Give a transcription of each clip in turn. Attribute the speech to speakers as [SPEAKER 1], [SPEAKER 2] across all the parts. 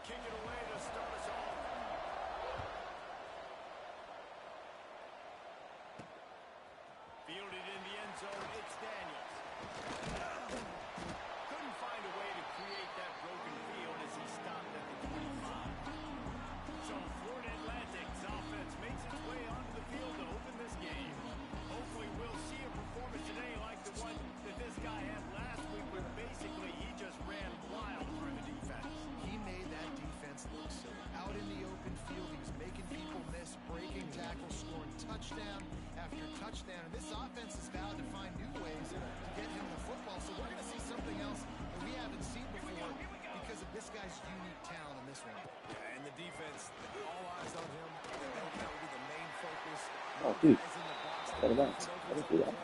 [SPEAKER 1] kick it away to start us off. Fielded in the end zone, it's Daniels. Couldn't find a way to create that broken field as he stopped at the 25. So Florida Atlantic's offense makes its way onto the field to open this game. Hopefully we'll see a performance today like the one that this guy had last week where basically he just ran wild through the defense.
[SPEAKER 2] He made that defense look silly. Out in the open field, he was making people miss, breaking tackles, scoring touchdown after touchdown. And this offense has vowed to find new ways to get him the football. So we're going to see something else that we haven't seen before because of this guy's unique talent in this one.
[SPEAKER 1] Yeah, and the defense, all eyes on him. That will be the main focus.
[SPEAKER 3] Oh, dude. Better bounce. I didn't do that.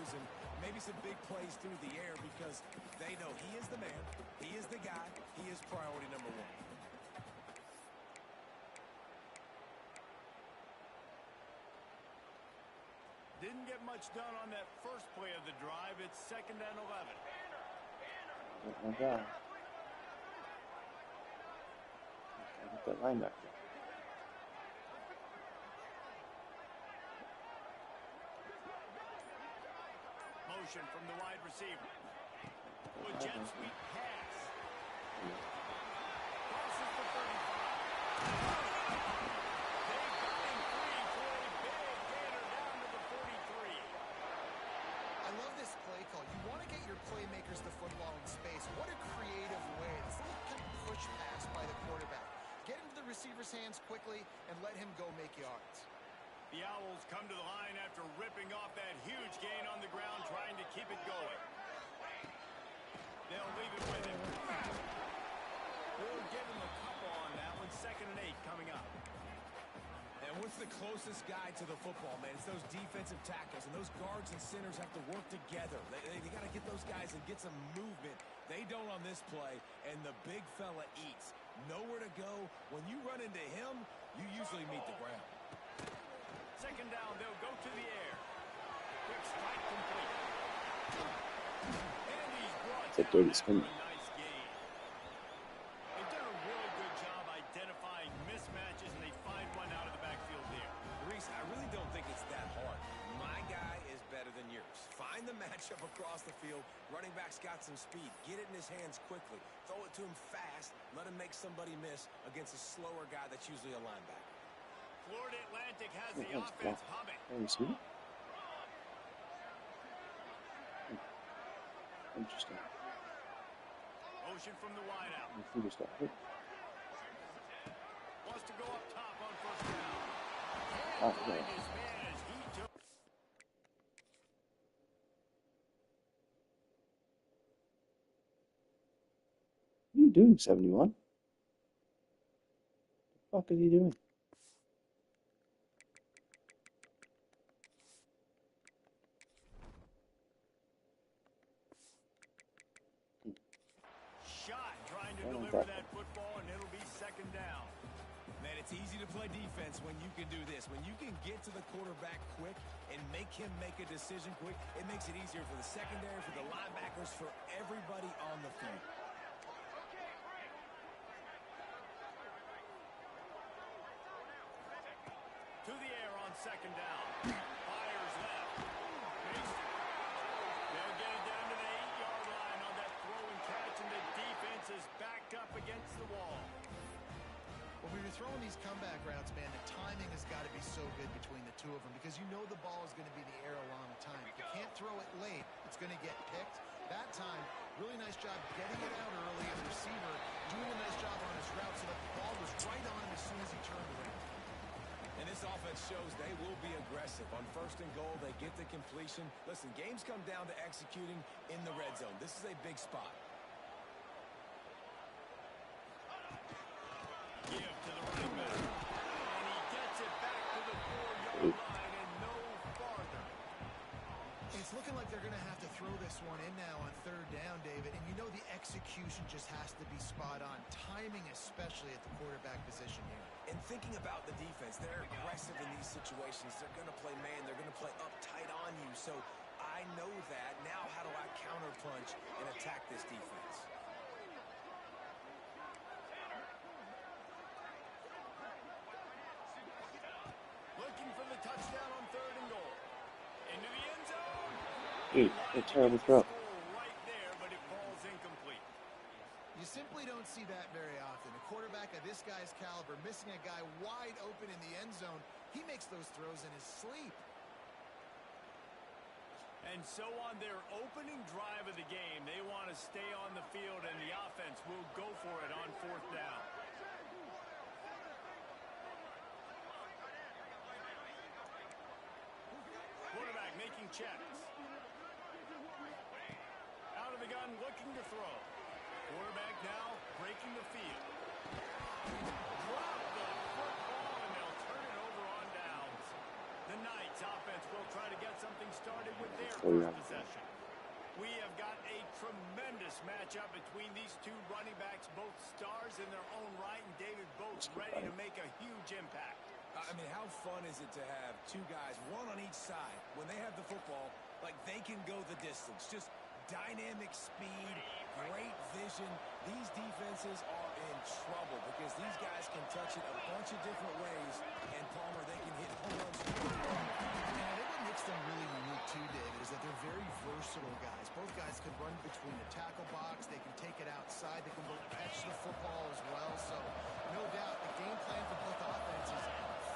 [SPEAKER 1] And maybe some big plays through the air because they know he is the man, he is the guy, he is priority number one. Didn't get much done on that first play of the drive. It's 2nd and 11.
[SPEAKER 3] Oh my God. Get that linebacker.
[SPEAKER 1] Motion from the wide receiver. A jet sweep pass. Crosses the 35. They got him free for a big gainer down to the 43.
[SPEAKER 2] I love this play call. You want to get your playmakers the football in space. What a creative way. This little kind of push pass by the quarterback. Get into the receiver's hands quickly and let him go make yards.
[SPEAKER 1] The Owls come to the line after ripping off that huge gain on the ground, trying to keep it going. They'll leave it with him. We'll give him a couple on that one. 2nd and 8 coming up. And what's the closest guy to the football, man? It's those defensive tackles, and those guards and centers have to work together. They got to get those guys and get some movement. They don't on this play, and the big fella eats. Nowhere to go. When you run into him, you usually meet the ground. 2nd down, they'll go to the air. Quick strike complete. And he's brought
[SPEAKER 3] It's a dirty spin.
[SPEAKER 1] nice gain. They've done a really good job identifying mismatches, and they find one out of the backfield there. Reese, I really don't think it's that hard. My guy is better than yours. Find the matchup across the field. Running back's got some speed. Get it in his hands quickly. Throw it to him fast. Let him make somebody miss against a slower guy that's usually a linebacker. Florida Atlantic has the offense humming.
[SPEAKER 3] Interesting.
[SPEAKER 1] Motion from the wideout. Wants to go up top on 1st down. Can't find his man as he took.
[SPEAKER 3] What are you doing, 71? What the fuck is he doing?
[SPEAKER 1] Trying to deliver that football, and it'll be 2nd down. Man, it's easy to play defense when you can do this. When you can get to the quarterback quick and make him make a decision quick, it makes it easier for the secondary, for the linebackers, for everybody on the field. To the air on 2nd down. Fires left. They'll get it down to the 8-yard line on that throw and catch, and the defense is backed up against the wall.
[SPEAKER 2] When we were throwing these comeback routes, man, the timing has got to be so good between the two of them because you know the ball is going to be in the air a long time. If you can't throw it late, it's going to get picked. That time, really nice job getting it out early, and the receiver doing a nice job on his route so that the ball was right on him as soon as he turned around.
[SPEAKER 1] And this offense shows they will be aggressive. On 1st and goal, they get the completion. Listen, games come down to executing in the red zone. This is a big spot. Give to the running back. And he gets it back to the 4-yard line and no farther.
[SPEAKER 2] It's looking like they're going to have to throw this one in now on 3rd down, David. And you know the execution just has to be spot on. Timing especially at the quarterback position here.
[SPEAKER 1] And thinking about the defense, they're aggressive in these situations. They're going to play man. They're going to play up tight on you. So I know that. Now how do I counterpunch and attack this defense?
[SPEAKER 3] Dude, a terrible throw.
[SPEAKER 1] Right there, but it falls incomplete.
[SPEAKER 2] You simply don't see that very often. A quarterback of this guy's caliber missing a guy wide open in the end zone. He makes those throws in his sleep.
[SPEAKER 1] And so on their opening drive of the game, they want to stay on the field, and the offense will go for it on 4th down. Quarterback making checks. Out of the gun, looking to throw. Quarterback now breaking the field. Drop the football, and they'll turn it over on downs. The Knights offense will try to get something started with their first possession. We have got a tremendous matchup between these two running backs, both stars in their own right, and David both ready to make a huge impact.
[SPEAKER 4] I mean, how fun is it to have two guys, one on each side, when they have the football, like they can go the distance. Just dynamic speed, great vision. These defenses are in trouble because these guys can touch it a bunch of different ways, and Palmer, they can hit home runs.
[SPEAKER 2] And I think what makes them really unique too, David, is that they're very versatile guys. Both guys can run between the tackle box. They can take it outside. They can both catch the football as well. So, no doubt, the game plan for both offenses,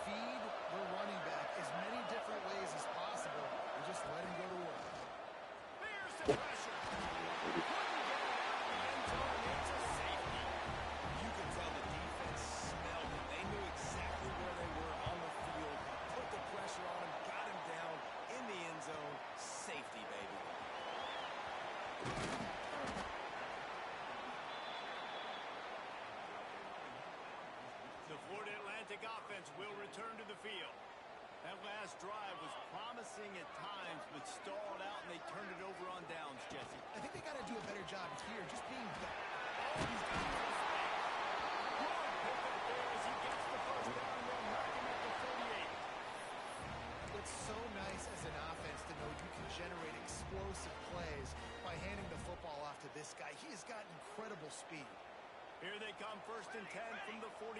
[SPEAKER 2] feed the running back as many different ways as possible and just let him go to work.
[SPEAKER 1] There's the pressure. Couldn't get it out of the end zone. It's a safety.
[SPEAKER 4] You can tell the defense smelled it. They knew exactly where they were on the field, put the pressure on him, got him down in the end zone. Safety, baby.
[SPEAKER 1] The Florida Atlantic offense will return to the field. That last drive was promising at times, but stalled out, and they turned it over on downs, Jesse.
[SPEAKER 2] I think they got to do a better job here, just being better.
[SPEAKER 1] Oh, he's got it. Good pickup there as he gets the first down, and they'll mark him at the 38.
[SPEAKER 2] It's so nice as an offense to know you can generate explosive plays by handing the football off to this guy. He has got incredible speed.
[SPEAKER 1] Here they come, 1st and 10 from the 48.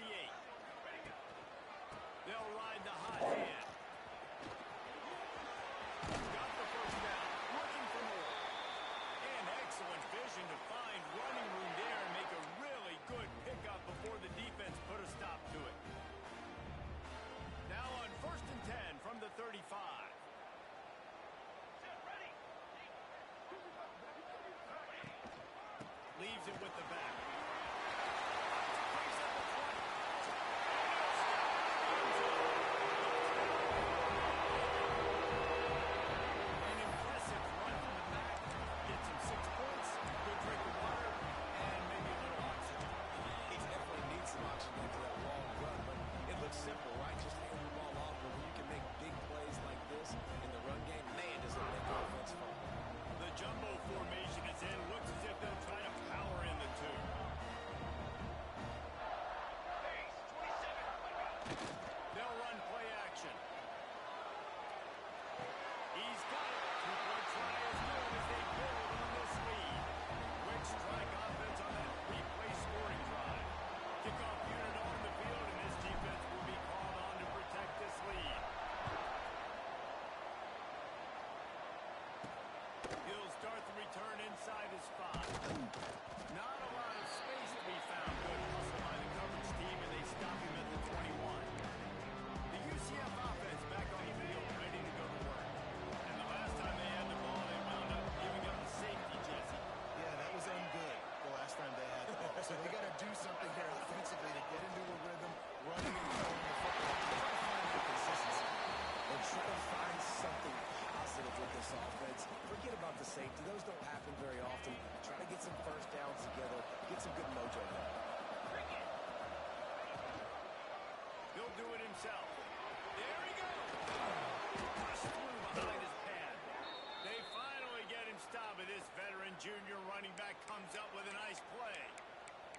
[SPEAKER 1] They'll ride the hot hand. Got the first down, looking for more. And excellent vision to find running room there and make a really good pickup before the defense put a stop to it. Now on 1st and 10 from the 35. Leaves it with the back. Brings up the 20. An impressive run from the back. Gets him 6 points, good drink of water, and maybe a little oxygen.
[SPEAKER 4] He definitely needs some oxygen after that long run, but it looks simple, right? Just hand the ball off, but when you can make big plays like this in the run game, man, does it make offense fun.
[SPEAKER 1] The jumbo formation is in. Looks as if they'll try to power in the two. They'll run play action. He's got it. 2-point try is good as they build on this lead. Quick strike offense on that replay scoring drive. Kickoff unit on the field, and this defense will be called on to protect this lead. He'll start the return inside his spot. Not a lot of space to be found. Good hustle by the coverage team, and they stop him at the 21. The UCF offense back on the field, ready to go to work. And the last time they had the ball, they wound up giving up a safety, Jesse.
[SPEAKER 2] Yeah, that was ungood the last time they had the ball. So they got to do something here offensively to get into a rhythm, running and throwing the football. Try to find the consistency.
[SPEAKER 4] And try to find something positive with this offense. Forget about the safety. Those don't happen very often. Try to get some first downs together. Get some good mojo there.
[SPEAKER 1] He'll do it himself. There he goes. Pushed through behind his pad. They finally get him stopped, but this veteran junior running back comes up with a nice play.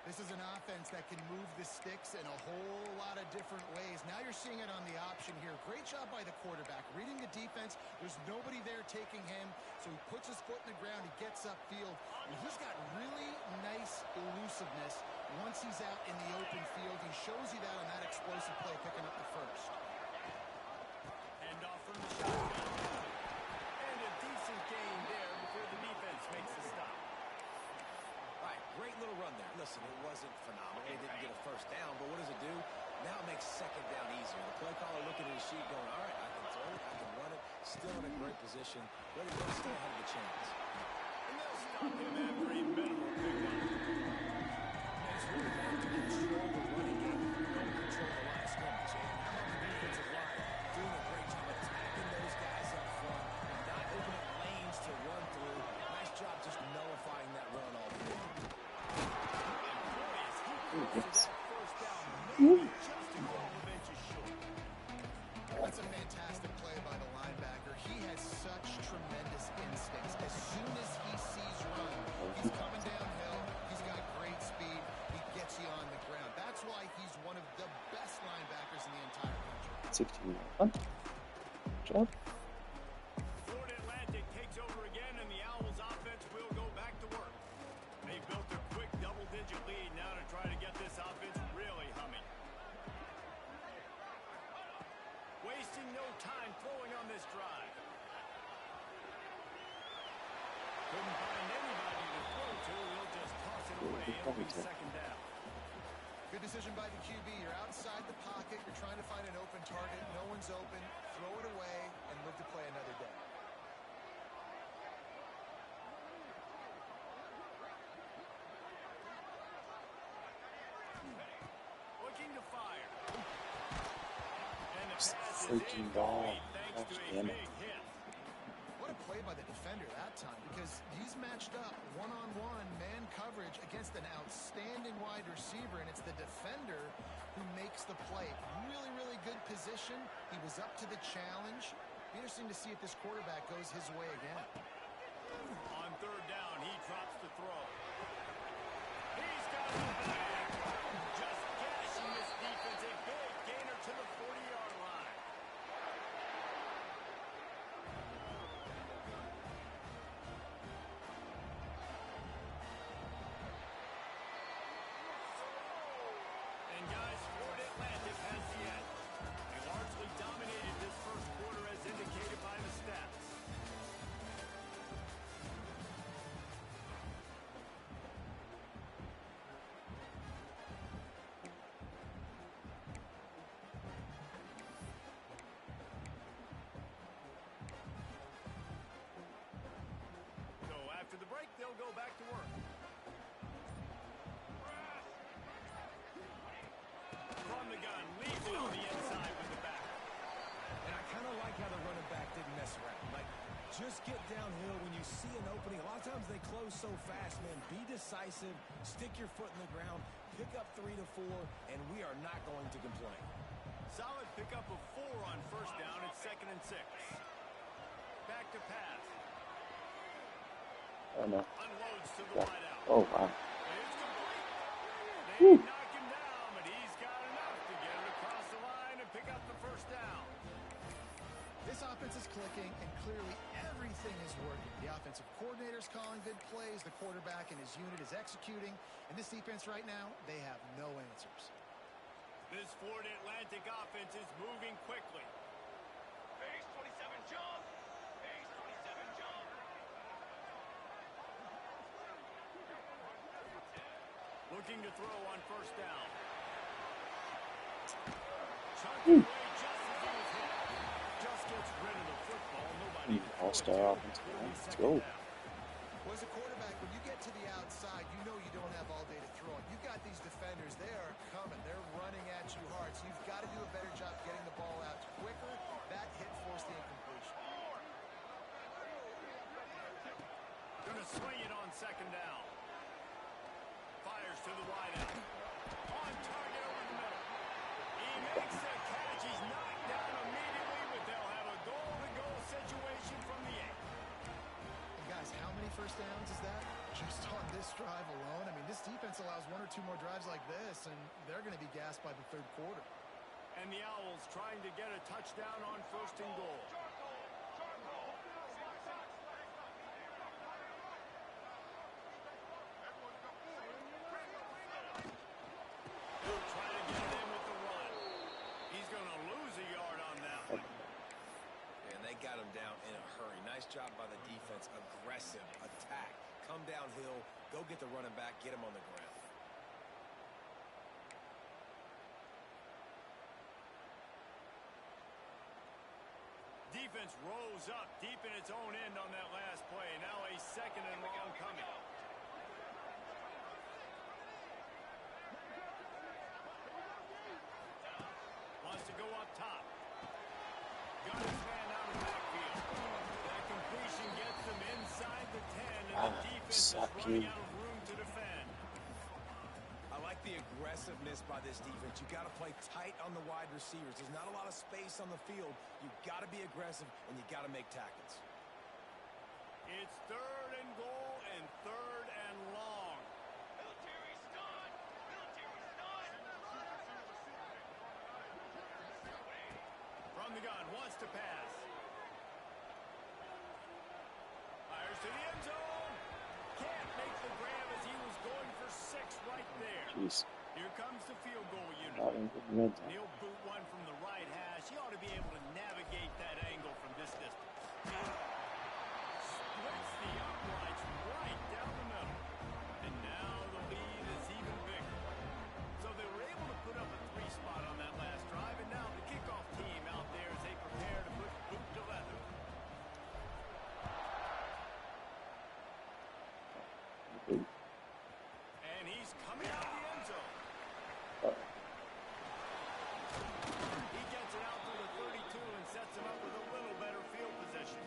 [SPEAKER 2] This is an offense that can move the sticks in a whole lot of different ways. Now you're seeing it on the option here. Great job by the quarterback. Reading the defense, there's nobody there taking him, so he puts his foot in the ground, he gets upfield, and he's got really nice elusiveness once he's out in the open field. He shows you that on that explosive play, picking up the first.
[SPEAKER 1] Hand off from the shotgun. And a decent gain
[SPEAKER 4] first down, but what does it do? Now it makes second down easier. The play caller looking at his sheet going, all right, I can throw it, I can run it, still in a great position, ready to stay ahead of the chains.
[SPEAKER 1] And they'll stop him after a minimal pickup.
[SPEAKER 4] And it's really them to control the running game. Don't control the line of scrimmage. And how about the defensive line doing a great job attacking those guys up front, not opening lanes to run through. Nice job just nullifying that run altogether.
[SPEAKER 1] That first down, maybe just a couple of inches short.
[SPEAKER 2] That's a fantastic play by the linebacker. He has such tremendous instincts. As soon as he sees run, he's coming downhill. He's got great speed. He gets you on the ground. That's why he's one of the best linebackers in the entire country.
[SPEAKER 3] 16-yard punt. Good job.
[SPEAKER 1] Florida Atlantic takes over again, and the Owls offense will go back to work. They built a quick double-digit lead now to try to get this offense really humming. Wasting no time throwing on this drive. Couldn't find anybody to throw to. He'll just toss it away. It'll be second down.
[SPEAKER 2] Good decision by the QB. You're outside the pocket. You're trying to find an open target. No one's open. Throw it away and live to play another day.
[SPEAKER 1] Looking to fire. And the
[SPEAKER 3] Just
[SPEAKER 1] pass is
[SPEAKER 3] freaking ball.
[SPEAKER 1] incomplete thanks to
[SPEAKER 3] Gosh,
[SPEAKER 1] a
[SPEAKER 3] damn it.
[SPEAKER 1] big hit.
[SPEAKER 2] What a play by the defender that time, because he's matched up one-on-one man coverage against an outstanding wide receiver, and it's the defender who makes the play. Really, really good position. He was up to the challenge. Be interesting to see if this quarterback goes his way again.
[SPEAKER 1] On third down, he drops the throw. He's got the bag. Just gashing this defense. A big gainer to the 40-yard line. And guys, Florida Atlantic has the edge. They largely dominated this first quarter as indicated by the stats. So after the break, they'll go back to work. From the gun, leaves it on the inside with the back.
[SPEAKER 4] And I kind of like how the running back didn't mess around. Like, just get downhill when you see an opening. A lot of times they close so fast, man. Be decisive, stick your foot in the ground, pick up 3 to 4, and we are not going to complain.
[SPEAKER 1] Solid pickup of 4 on first down. It's 2nd and 6. Back to pass.
[SPEAKER 3] Oh no.
[SPEAKER 1] Unloads to the
[SPEAKER 3] Yeah.
[SPEAKER 1] wideout.
[SPEAKER 3] Oh wow.
[SPEAKER 1] It's complete. They
[SPEAKER 3] Woo.
[SPEAKER 1] didn't knock him down, but he's got enough to get it across the line and pick up the first down.
[SPEAKER 2] This offense is clicking, and clearly everything is working. The offensive coordinator's calling good plays. The quarterback and his unit is executing. And this defense right now, they have no answers.
[SPEAKER 1] This Florida Atlantic offense is moving quickly. Base 27 jump. Base 27 jump. Looking to throw on first down. Chunking away just as he was hit. Just gets rid of the football. Nobody to throw it
[SPEAKER 3] All-star
[SPEAKER 1] to.
[SPEAKER 3] offensive
[SPEAKER 1] It'll
[SPEAKER 3] line.
[SPEAKER 1] be
[SPEAKER 3] Let's
[SPEAKER 1] second
[SPEAKER 3] go.
[SPEAKER 1] down.
[SPEAKER 2] Well, as a quarterback, when you get to the outside, you know you don't have all day to throw it. You got these defenders. They are coming. They're running at you hard. So you've got to do a better job getting the ball out quicker. That hit forced the incompletion.
[SPEAKER 1] Gonna swing it on second down. Fires to the wideout. On target over the middle. He makes the catch. He's knocked down immediately, but they'll have a goal-to-goal situation from the 8.
[SPEAKER 2] And guys, how many first downs is that? Just on this drive alone? I mean, this defense allows 1 or 2 more drives like this, and they're going to be gassed by the third quarter.
[SPEAKER 1] And the Owls trying to get a touchdown on first and goal. He'll try to get it in with the run. He's going to lose a yard on that one.
[SPEAKER 4] And they got him down in a hurry. Nice job by the defense. Aggressive attack. Come downhill. Go get the running back. Get him on the ground.
[SPEAKER 1] defense rose up deep in its own end on that last play. Now a second and long coming. Wants to go up top. Got his man out of the backfield. That completion gets them inside the 10, and the defense is running out of room to defend.
[SPEAKER 4] I like the aggressiveness by this defense. You got to play tight on the wide receivers. There's not a lot of space on the field. You got to be aggressive, and you got to make tackles.
[SPEAKER 1] It's 3rd and goal and 3rd and long. Military stun! Military stun! From the gun, wants to pass. Fires to the end zone. Can't make the grab as he was going for 6 right there.
[SPEAKER 3] Jeez.
[SPEAKER 1] Here comes the field goal unit. He'll boot one from the right hash. He ought to be able to navigate that angle from this distance. Splits the uprights right down the middle. And now the lead is even bigger. So they were able to put up a 3 spot on that last drive, and now the kickoff team out there as they prepare to put boot to leather. And he's coming out of the end zone. He gets it out to the 32 and sets him up with a little better field position.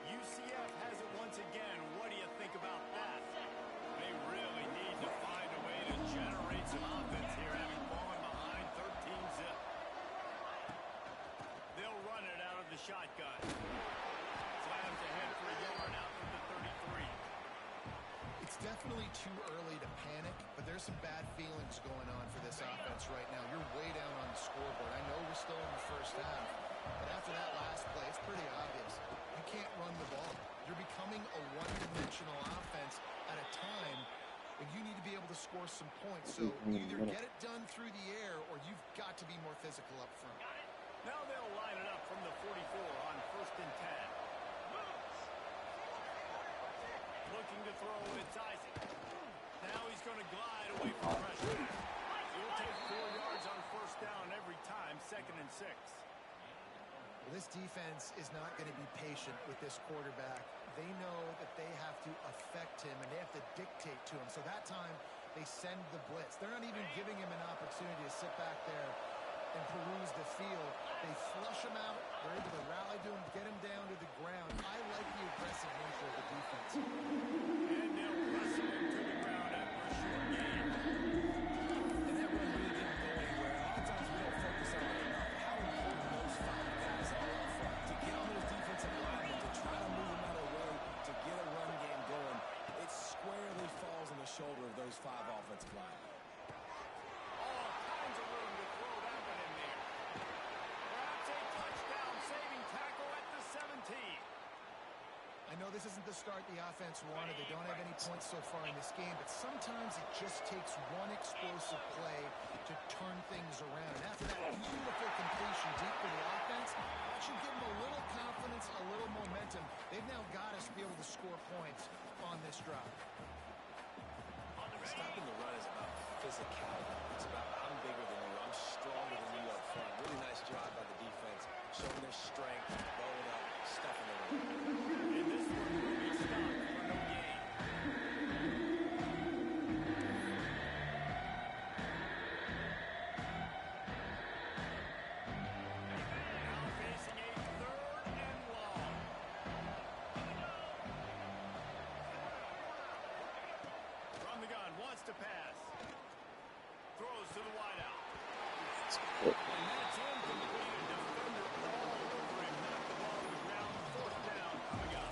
[SPEAKER 1] UCF has it once again. What do you think about that? They really need to find a way to generate some offense here, having fallen behind 13-zip. They'll run it out of the shotgun. Slams ahead for a yard out from the 33.
[SPEAKER 2] It's definitely too early to panic, but there's some bad feelings going on for this offense right now. You're way down on the scoreboard. I know we're still in the first half, but after that last play, it's pretty obvious. You can't run the ball. You're becoming a one-dimensional offense at a time when you need to be able to score some points. So you either get it done through the air or you've got to be more physical up front.
[SPEAKER 1] Now they'll line it up from the 44 on 1st and 10. Looking to throw, it's Isaac. Now he's going to glide away from pressure. He'll take 4 yards on 1st down every time, 2nd and 6.
[SPEAKER 2] Well, this defense is not going to be patient with this quarterback. They know that they have to affect him, and they have to dictate to him. So that time, they send the blitz. They're not even giving him an opportunity to sit back there and peruse the field. They flush him out. They're able to rally to him, get him down to the ground. I like the aggressive nature of the defense.
[SPEAKER 1] And they'll wrestle him to the ground after a short gain.
[SPEAKER 4] And that run really didn't go anywhere. A lot of times we don't focus on it enough. How important those 5 guys are up front. To get on those defensive linemen, to try to move them out of the way, to get a run game going. It squarely falls on the shoulder of those 5 offensive linemen.
[SPEAKER 1] All kinds of room to throw that one in there. Perhaps a touchdown-saving tackle at the 17.
[SPEAKER 2] I know this isn't the start the offense wanted. They don't have any points so far in this game, but sometimes it just takes one explosive play to turn things around. And after that beautiful completion deep for the offense, that should give them a little confidence, a little momentum. They've now got us to be able to score points on this drive.
[SPEAKER 4] Stopping the run is about physicality. It's about I'm bigger than you. I'm stronger than you up front. Really nice job by the defense, showing their strength, blowing up, stuffing it in.
[SPEAKER 1] And this one will be stopped for no gain. Now facing a 3rd and long. From the gun, wants to pass. Throws to the wideout. And that's incomplete. A defender all over him. Knocked the ball to the ground. 4th down coming up.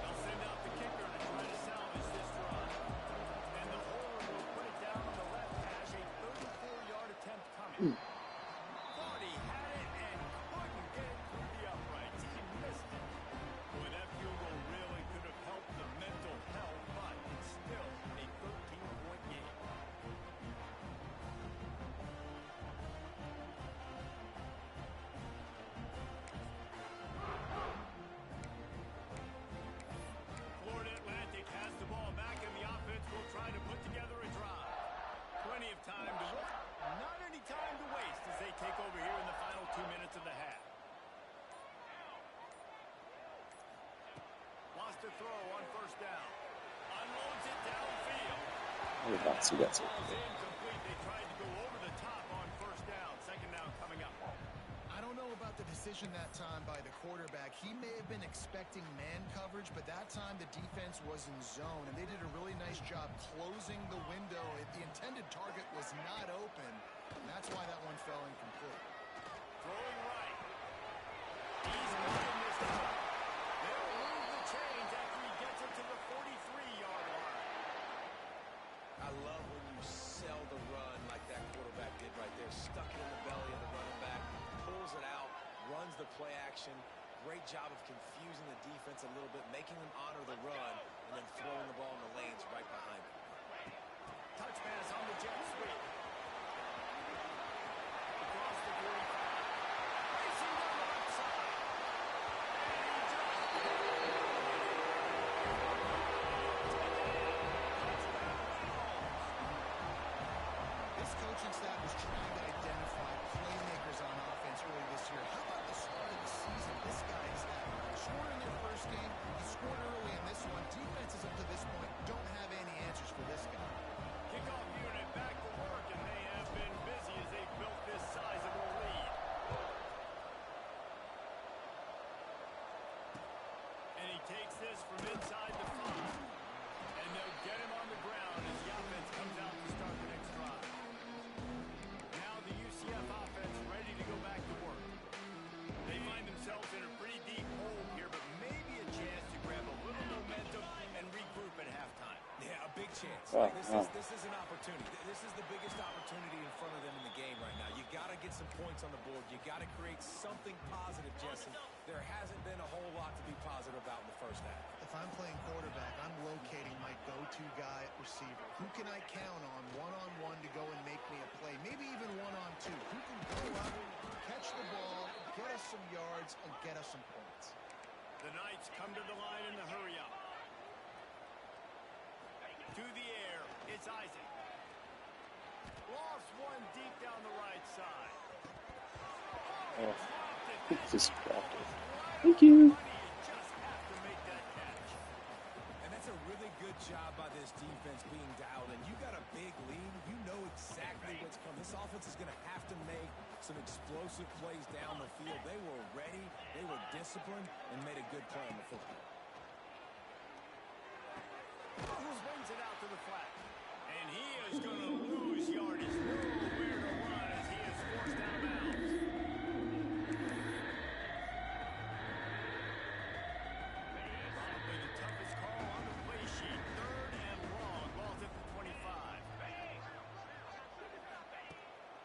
[SPEAKER 1] They'll send out the kicker to try to salvage this drive. And the holder will put it down on the left hash. A 34-yard attempt coming. Thought he had it and couldn't get it through the uprights. He missed it. Boy, that field goal really could have helped the mental health, but it's still a 13-point game. Florida Atlantic has the ball back, and the offense will try to put together a drive. Plenty of time to work, not any time to waste. to throw on first down. Unloads it downfield.
[SPEAKER 3] Oh, that's who gets it.
[SPEAKER 1] Ball's incomplete. They tried to go over the top on first down. Second down coming up.
[SPEAKER 2] I don't know about the decision that time by the quarterback. He may have been expecting man coverage, but that time the defense was in zone, and they did a really nice job closing the window. The intended target was not open, and that's why that one fell incomplete.
[SPEAKER 1] Throwing right. He's running this time. They'll move the chains after he gets it to the 43-yard line.
[SPEAKER 4] I love when you sell the run like that quarterback did right there. Stuck it in the belly of the running back, pulls it out, runs the play action. Great job of confusing the defense a little bit, making them honor the run, and then throwing the ball in the lanes right behind him.
[SPEAKER 1] Touch pass on the jet sweep. Across the 45. Racing down the left side. And he dropped it.
[SPEAKER 2] This coaching staff was trying to identify playmakers on offense early this year. How about the start of the season? This guy is that. Scored in their first game. He scored early in this one. Defenses up to this point don't have any answers for this guy.
[SPEAKER 1] Kickoff unit back to work, and they have been busy as they built this sizable lead. And he takes this from inside the 5. And they'll get him on the ground as the offense comes out to start the next drive. Now the UCF offense ready to go back to work. They find themselves in a pretty deep hole here, but maybe a chance to grab a little momentum and regroup at halftime.
[SPEAKER 4] Yeah, a big chance.
[SPEAKER 3] Oh,
[SPEAKER 4] This is an opportunity. This is the biggest opportunity in front of them in the game right now. You got to get some points on the board. You got to create something positive, Jesse. There hasn't been a whole lot to be positive about in the first half.
[SPEAKER 2] If I'm playing quarterback, I'm locating my go-to guy at receiver. Who can I count on one-on-one to go and make me a play? Maybe even one-on-two. Who can go up, catch the ball, get us some yards, and get us some points?
[SPEAKER 1] The Knights come to the line in the hurry-up. To the air, it's Isaac. Lost one deep down the right side.
[SPEAKER 3] Oh, just dropped it. Thank you.
[SPEAKER 1] Just have to make that catch.
[SPEAKER 4] And that's a really good job by this defense being dialed in. You got a big lead. You know exactly what's coming. This offense is going to have to make some explosive plays down the field. They were ready, they were disciplined, and made a good play on the football.
[SPEAKER 1] Swings it out to the flat. And he is going to lose yardage. Nowhere to run as he is forced out of bounds. Probably the toughest call on the play sheet. 3rd and long. Ball's at the 25.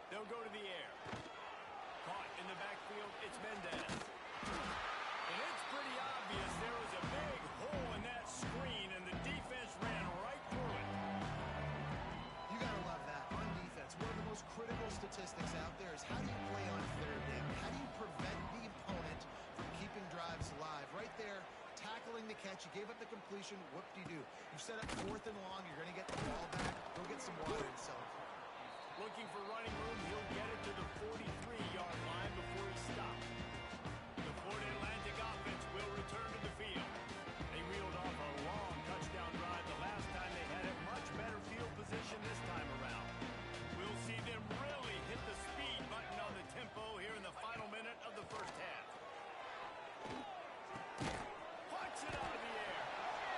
[SPEAKER 1] They'll go to the air. Caught in the backfield. It's Mendez. And it's pretty obvious there was a big hole in that screen, and the defense ran right through it.
[SPEAKER 2] You got to love that. On defense, one of the most critical statistics out there is how do you play on 3rd down? How do you prevent the opponent from keeping drives alive? Right there, tackling the catch. You gave up the completion. Whoop-de-doo. You set up 4th and long. You're going to get the ball back. Go get some water and celebrate.
[SPEAKER 1] Looking for running room. He'll get it to the 43-yard line before he stops. The Florida Atlantic offense will return to the field. They reeled off a long touchdown drive the last time they had it. Much better field position this time around. We'll see them really hit the speed button on the tempo here in the final minute of the first half. Punch it out of the air.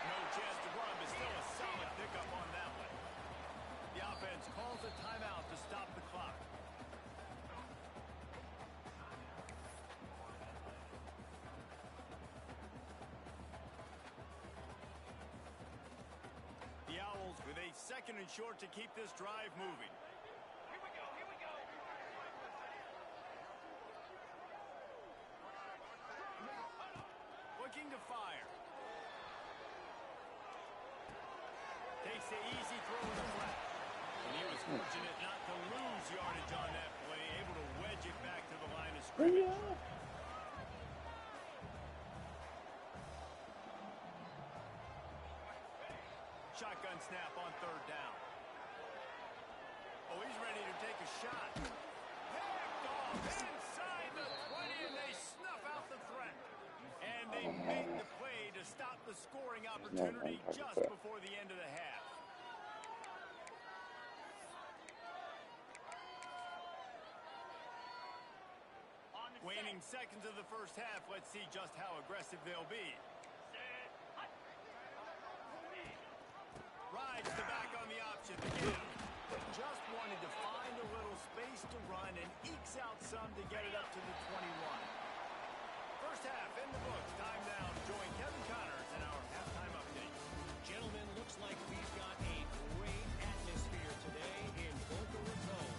[SPEAKER 1] No chance to run, but still a solid pickup on that one. The offense calls a timeout to stop the clock. The Owls with a 2nd and short to keep this drive moving. Here we go, here we go. Looking to fire. Takes the easy throw in the flat. And he was fortunate not to lose yardage on that play, able to wedge it back to the line of scrimmage. Shotgun snap on 3rd down. Oh, he's ready to take a shot. Picked off inside the 20, and they snuff out the threat. And they make the play to stop the scoring
[SPEAKER 3] No, I'm
[SPEAKER 1] opportunity
[SPEAKER 3] talking
[SPEAKER 1] just
[SPEAKER 3] about.
[SPEAKER 1] before the end of the half. Waning seconds of the first half. Let's see just how aggressive they'll be. Rides the back on the option again. Just wanted to find a little space to run and ekes out some to get it up to the 21. First half in the books. Time now to join Kevin Connors in our halftime update.
[SPEAKER 5] Gentlemen, looks like we've got a great atmosphere today in Boca Raton.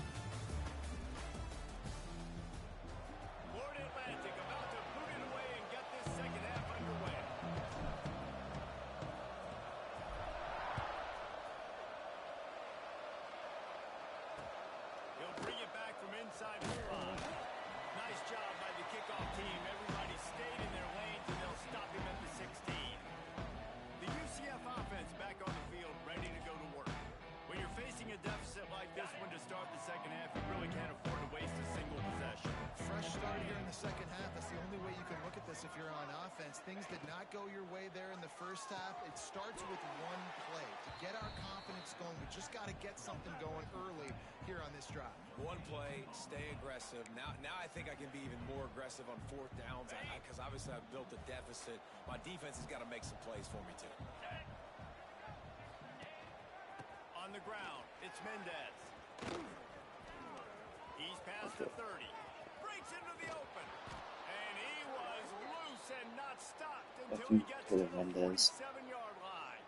[SPEAKER 1] Florida Atlantic about to boot it away and get this second half underway. He'll bring it back from inside the line. Nice job by the kickoff team. Everybody stayed in their lanes, and they'll stop him at the 16. The UCF offense back on the field, ready to go to work. When you're facing a deficit like this one to start the second half, you really can't afford to waste a single possession.
[SPEAKER 2] Fresh start here in the second half. That's the only way you can look at this if you're on offense. Things did not go your way there in the first half. It starts with one play. To get our confidence going, we just got to get something going early here on this drive.
[SPEAKER 4] One play, stay aggressive. Now I think I can be even more aggressive on fourth downs because obviously I've built a deficit. My defense has got to make some plays for me too.
[SPEAKER 1] On the ground, it's Mendez. He's past the 30. Breaks into the open. And he was loose and not stopped until he gets to the 47-yard line.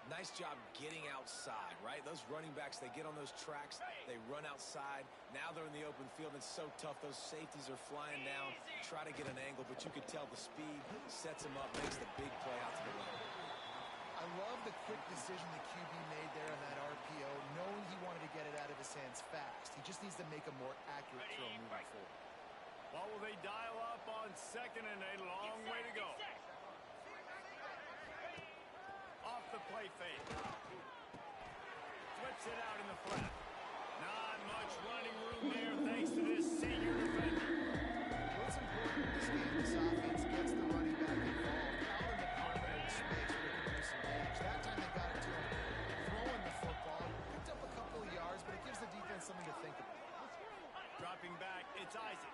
[SPEAKER 4] Nice job getting outside, right? Those running backs, they get on those tracks, they run outside. Now they're in the open field. It's so tough. Those safeties are flying down, try to get an angle, but you could tell the speed sets him up, makes the big play out to the right.
[SPEAKER 2] I love the quick decision the QB made there on that RPO, knowing he wanted to get it out of his hands fast. He just needs to make a more accurate throw moving forward.
[SPEAKER 1] Well, will they dial up on second and a long way to go? Off the play fake. Flips it out in the flat. Not much running room there thanks to this senior defender.
[SPEAKER 2] What's important in this game, this offense gets the running back involved out in the perimeter space where they can do some damage. That time they got it to him throwing the football. Picked up a couple of yards, but it gives the defense something to think about.
[SPEAKER 1] Dropping back, it's Isaac.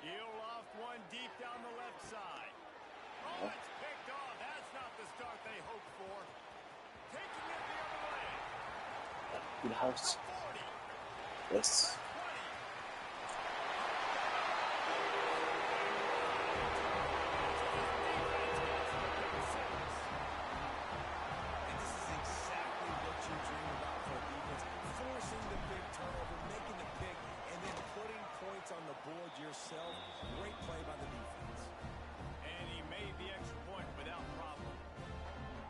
[SPEAKER 1] He'll loft one deep down the left side. Oh, it's picked off. That's not the start they hoped for. Taking it the other way.
[SPEAKER 3] Good house.
[SPEAKER 1] 40.
[SPEAKER 3] Yes.
[SPEAKER 1] 20.
[SPEAKER 4] And this is exactly what you dream about for a defense. Forcing the big turnover, making the pick, and then putting points on the board yourself. Great play by the defense.
[SPEAKER 1] And he made the extra point without problem.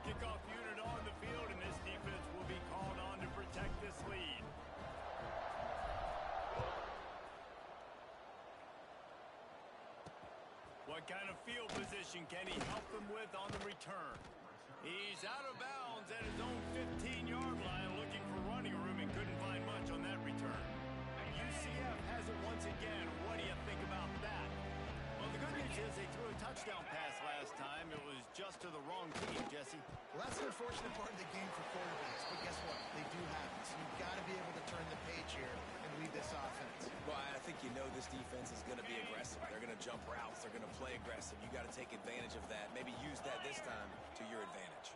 [SPEAKER 1] Kickoff unit on the field, and this defense will be called on to protect this lead. What kind of field position can he help them with on the return? He's out of bounds at his own 15-yard line, looking for running room and couldn't find much on that return. UCF has it once again. What do you think about that? Well, the good news is they threw a touchdown pass last time. It was just to the wrong team, Jesse.
[SPEAKER 2] Well, that's the unfortunate part of the game for quarterbacks, but guess what? They do have this. You've got to be able to turn the page here and lead this offense.
[SPEAKER 4] Well, I think you know this defense is going to be aggressive. They're going to jump routes. They're going to play aggressive. You got to take advantage of that. Maybe use that this time to your advantage.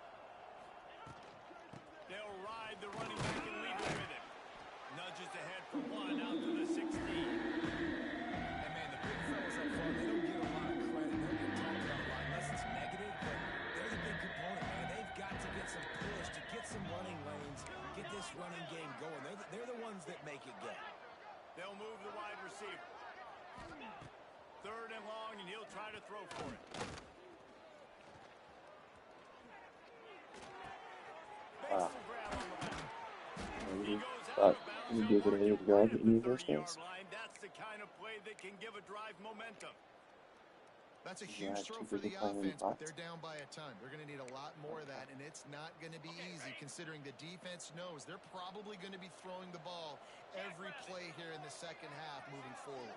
[SPEAKER 1] They'll ride the running back and lead with him. Nudges ahead for one out to the 16.
[SPEAKER 4] And, man, the big fellas up front, they don't get a lot of credit. They don't get talked about a lot unless it's negative, but they're the big component, man. They've got to get some push, to get some running lanes, get this running game going. They're the ones that make it go.
[SPEAKER 1] They'll move the wide receiver. Third and long, and he'll try to throw for it.
[SPEAKER 3] Wow.
[SPEAKER 1] Makes the grab on the left.
[SPEAKER 3] Maybe
[SPEAKER 1] He goes
[SPEAKER 3] thought
[SPEAKER 1] out of bounds
[SPEAKER 3] you'd be a good
[SPEAKER 1] over
[SPEAKER 3] way to
[SPEAKER 1] to
[SPEAKER 3] drive
[SPEAKER 1] the
[SPEAKER 3] in the first
[SPEAKER 1] 30-yard
[SPEAKER 3] place.
[SPEAKER 1] line. That's the kind of play that can give a drive momentum.
[SPEAKER 2] That's a
[SPEAKER 3] Yeah,
[SPEAKER 2] huge throw
[SPEAKER 3] too
[SPEAKER 2] for
[SPEAKER 3] big
[SPEAKER 2] the
[SPEAKER 3] a time in
[SPEAKER 2] offense, but
[SPEAKER 3] box.
[SPEAKER 2] they're down by a ton. They're going to need a lot more of that, and it's not going to be easy considering the defense knows they're probably going to be throwing the ball every play here in the second half moving forward.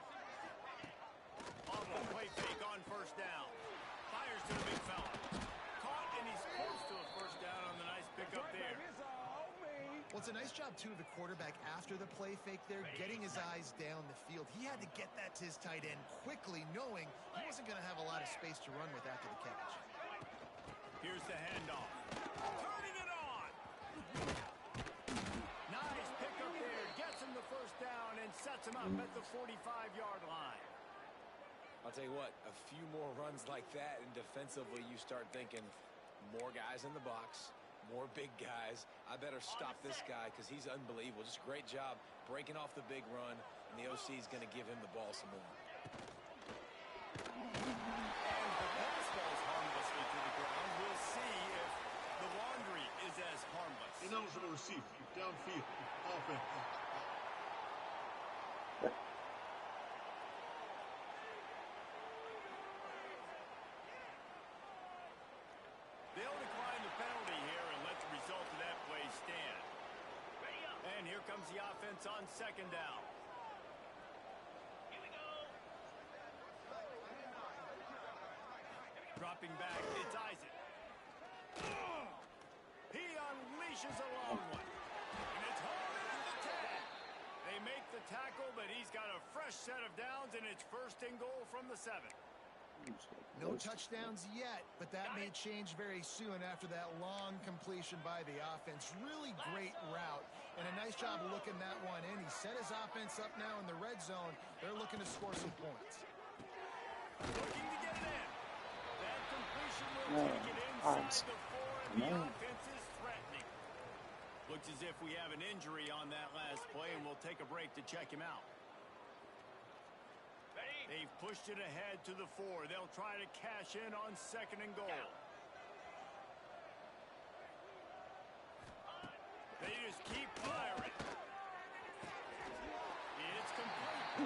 [SPEAKER 1] Off the play fake on first down. Fires to the big fella. Caught And he's close to a first down on the nice pickup there.
[SPEAKER 2] Well, it's a nice job, too, of the quarterback after the play fake there, getting his eyes down the field. He had to get that to his tight end quickly, knowing he wasn't going to have a lot of space to run with after the catch.
[SPEAKER 1] Here's the handoff. Turning it on. Nice pickup there. Gets him the first down and sets him up at the 45-yard line.
[SPEAKER 4] I'll tell you what, a few more runs like that, and defensively you start thinking more guys in the box, more big guys. I better stop this guy because he's unbelievable. Just a great job breaking off the big run, and the OC is going to give him the ball some more.
[SPEAKER 1] And the pass falls harmlessly to the ground. We'll see if the laundry is as harmless.
[SPEAKER 6] Ineligible receiver, downfield, offense.
[SPEAKER 1] They'll decline the penalty here and let the result of that play stand. And here comes the offense on second down. Here we go. Dropping back, it's Isaac. He unleashes a long one. And it's home at the 10. They make the tackle, but he's got a fresh set of downs, and it's first and goal from the 7.
[SPEAKER 2] No touchdowns yet, but that may change very soon after that long completion by the offense. Really great route, and a nice job looking that one in. He set his offense up now in the red zone. They're looking to score some points.
[SPEAKER 1] Looking to get it in. That completion will take it inside the 4, and the offense is threatening. Looks as if we have an injury on that last play, and we'll take a break to check him out. They've pushed it ahead to the 4. They'll try to cash in on second and goal. They just keep firing. It's complete.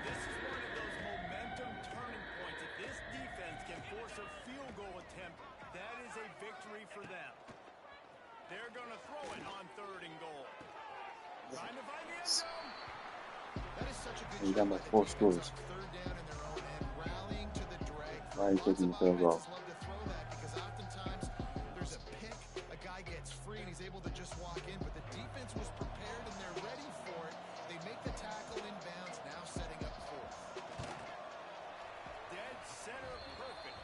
[SPEAKER 1] This is one of those momentum turning points. If this defense can force a field goal attempt, that is a victory for them. They're going to throw it on third and goal. Trying to find the end zone.
[SPEAKER 2] That is such a good
[SPEAKER 3] You
[SPEAKER 2] job
[SPEAKER 3] got
[SPEAKER 2] by
[SPEAKER 3] like
[SPEAKER 2] the
[SPEAKER 3] 4
[SPEAKER 2] defense
[SPEAKER 3] scores.
[SPEAKER 2] on third down in their own end, rallying to the drag.
[SPEAKER 3] Why are you
[SPEAKER 2] Lots
[SPEAKER 3] taking
[SPEAKER 2] of
[SPEAKER 3] the field goal?
[SPEAKER 2] offenses love to throw that because oftentimes there's a pick, a guy gets free, and he's able to just walk in. But the defense was prepared, and they're ready for it. They make the tackle inbounds, now setting up fourth.
[SPEAKER 1] Dead center perfect.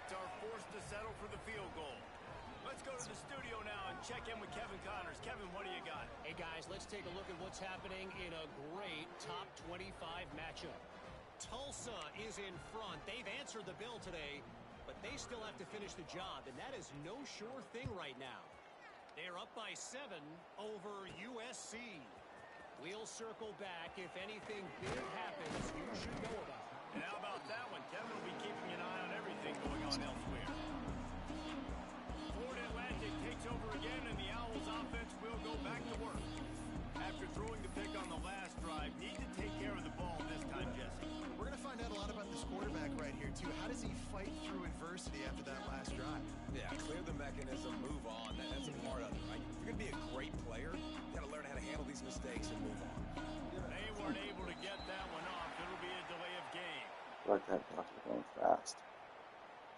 [SPEAKER 1] It's our forced to settle for the field goal. Let's go to the studio now and check in with Kevin Connors. Kevin, what do you got?
[SPEAKER 5] Hey, guys, let's take a look at what's happening in a great top 25 matchup. Tulsa is in front. They've answered the bill today, but they still have to finish the job, and that is no sure thing right now. They're up by 7 over USC. We'll circle back. If anything big happens, you should know about it.
[SPEAKER 1] And how about that one? Kevin will be keeping an eye on everything going on elsewhere. Ford Atlantic takes over again, and the Owls offense will go back to work. After throwing the pick on the last drive, need to take care of the ball this time, Jesse.
[SPEAKER 2] We're going to find out a lot about this quarterback right here, too. How does he fight through adversity after that last drive?
[SPEAKER 4] Yeah, clear the mechanism, move on. That's a part of it, right? If you're going to be a great player, you got to learn how to handle these mistakes and move on.
[SPEAKER 1] They weren't able to get that one off. It'll be a delay of game.
[SPEAKER 3] Like that clock is going fast.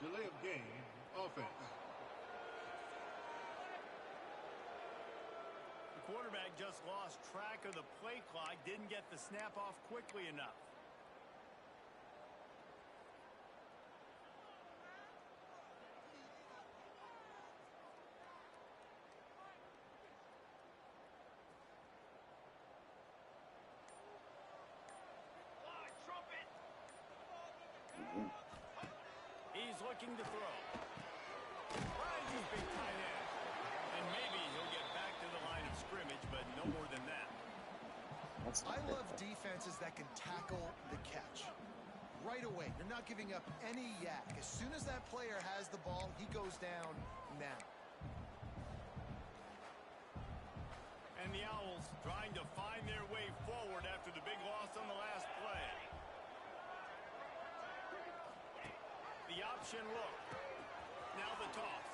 [SPEAKER 6] Delay of game, offense.
[SPEAKER 1] The quarterback just lost track of the play clock, didn't get the snap off quickly enough. He's looking to throw. Finds his big tight end. And maybe he'll get back to the line of scrimmage, but no more than that.
[SPEAKER 3] That's
[SPEAKER 2] I
[SPEAKER 3] not
[SPEAKER 2] love
[SPEAKER 3] good.
[SPEAKER 2] defenses that can tackle the catch. Right away, you're not giving up any yak. As soon as that player has the ball, he goes down now.
[SPEAKER 1] And the Owls trying to find their way forward after the big loss on the last play. The option look. Now the toss.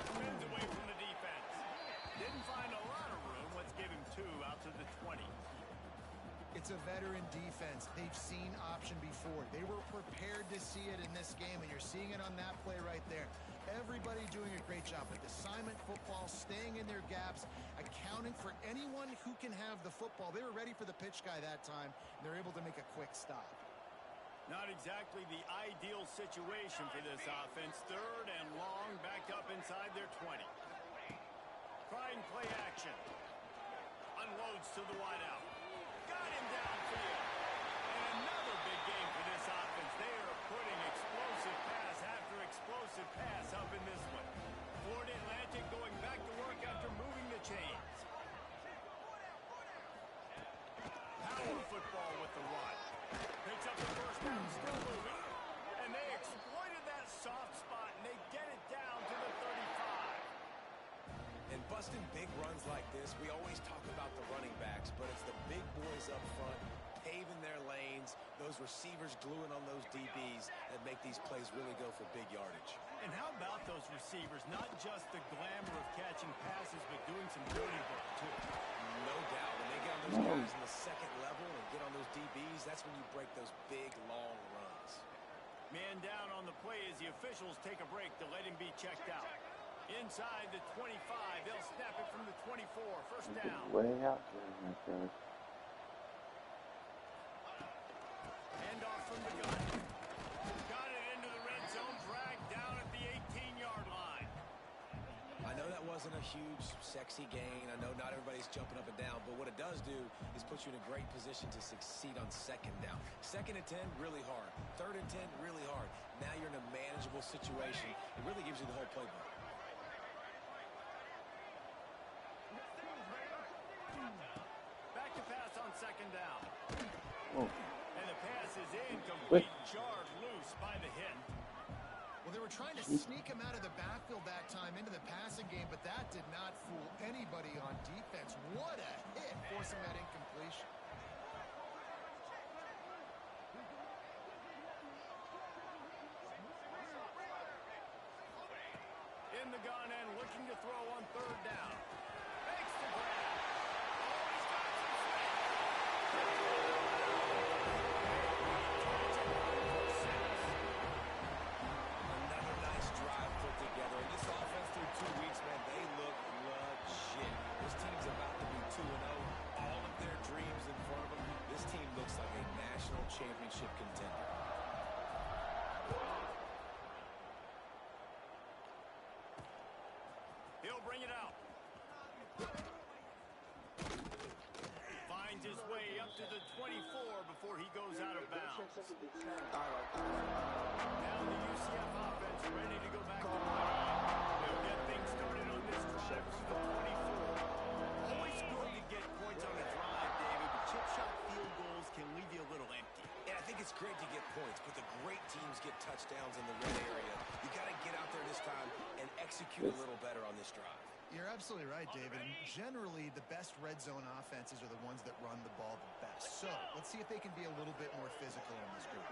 [SPEAKER 1] Spins away from the defense. Didn't find a lot of room. Let's give him 2 out to the 20.
[SPEAKER 2] It's a veteran defense. They've seen option before. They were prepared to see it in this game, and you're seeing it on that play right there. Everybody doing a great job with assignment football, staying in their gaps, accounting for anyone who can have the football. They were ready for the pitch guy that time, and they're able to make a quick stop.
[SPEAKER 1] Not exactly the ideal situation for this offense. 3rd and long, backed up inside their 20. Trying play action. Unloads to the wideout. Got him downfield. And another big game for this offense. They are putting explosive pass after explosive pass up in this one. Florida Atlantic going back to work after moving the chains. Power football with the run. Picks up the first down, still moving. And they exploited that soft spot, and they get it down to the 35. And busting big runs like this, we always talk about the running backs, but it's the big boys up front, paving their lanes, those receivers gluing on those DBs that make these plays really go for big yardage. And how about those receivers? Not just the glamour of catching passes, but doing some dirty work, too. No doubt. When they get on those guys in the second level and get on those DBs, that's when you break those big, long runs. Man down on the play as the officials take a break to let him be checked out. Inside the 25, they'll snap it from the 24. First down.
[SPEAKER 3] Way out there, my friend.
[SPEAKER 1] Handoff from the gun. Got it into the red zone, dragged down at the 18-yard line. I know that wasn't a huge, sexy gain. I know not everybody's jumping up and down, but what it does do is put you in a great position to succeed on 2nd down. 2nd and 10, really hard. 3rd and 10, really hard. Now you're in a manageable situation. It really gives you the whole playbook. Back to pass on 2nd down.
[SPEAKER 3] Oh.
[SPEAKER 1] And the pass is incomplete, jarred loose by the hit.
[SPEAKER 2] Well, they were trying to sneak him out of the backfield that time into the passing game, but that did not fool anybody on defense. What a hit, forcing that incompletion.
[SPEAKER 1] In the gun and looking to throw on 3rd down. Makes the grab. Always got some Another nice drive put together. And this offense through 2 weeks, man, they look legit. This team's about to be 2-0. All of their dreams in front of them. This team looks like a national championship contender. He'll bring it out. Finds his way up to the 24 before he goes out of bounds. Now the UCF offense ready to go back to play. They'll get things started on this drive from the 24. Always good to get points on a drive, David, but chip shot field goals can leave you a little empty. Yeah, I think it's great to get points, but the great teams get touchdowns in the red area. You got to get out there this time and execute a little better on this drive.
[SPEAKER 2] You're absolutely right, David. And generally, the best red zone offenses are the ones that run the ball the best. So let's see if they can be a little bit more physical in this group.